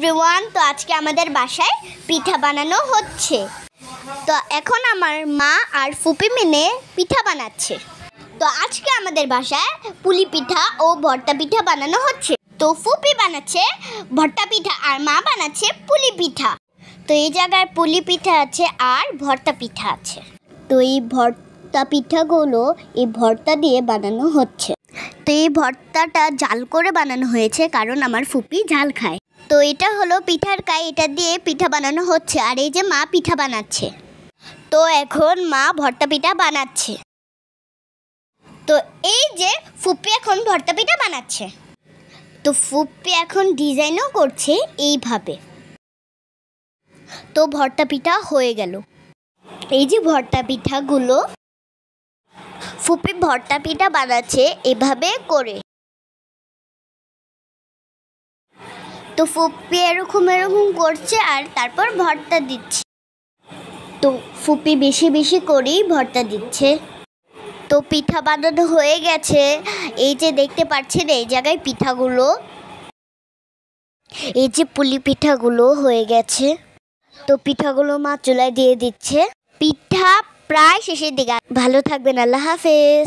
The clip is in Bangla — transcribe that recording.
এভরিওয়ান, তো আজকে আমাদের বাসায় পিঠা বানানো হচ্ছে। তো এখন আমার মা আর ফুপি মিলে পিঠা বানাচ্ছে। তো আজকে আমাদের বাসায় পুলি পিঠা ও ভর্তা পিঠা বানানো হচ্ছে। তো ফুপি বানাচ্ছে ভর্তা পিঠা আর মা বানাচ্ছে পুলি পিঠা। তো এই জায়গায় পুলি পিঠা আছে আর ভর্তা পিঠা আছে। তো এই ভর্তা পিঠাগুলো এই ভর্তা দিয়ে বানানো হচ্ছে। তো এই ভর্তাটা জাল করে বানানো হয়েছে, কারণ আমার ফুপি ঝাল খায়। তো এটা হলো পিঠার কাই, এটা দিয়ে পিঠা বানানো হচ্ছে। আর এই যে মা পিঠা বানাচ্ছে। তো এখন মা ভর্তা পিঠা বানাচ্ছে। তো এই যে ফুপি এখন ভর্তা পিঠা বানাচ্ছে। তো ফুপি এখন ডিজাইনও করছে এইভাবে। তো ভর্তা পিঠা হয়ে গেল। এই যে ভর্তা পিঠাগুলো ফুপি ভর্তা পিঠা বানাচ্ছে এভাবে করে। তো ফুপি এরকম করছে আর তারপর ভর্তা দিচ্ছে। তো ফুপি বেশি বেশি করেই ভর্তা দিচ্ছে। তো পিঠা বানানো হয়ে গেছে। এই যে দেখতে পাচ্ছেন এই জায়গায় পিঠাগুলো, এই যে পুলি পিঠাগুলো হয়ে গেছে। তো পিঠাগুলো মা চুলায় দিয়ে দিচ্ছে। পিঠা প্রায় শেষের দিকে। ভালো থাকবেন, আল্লাহ হাফেজ।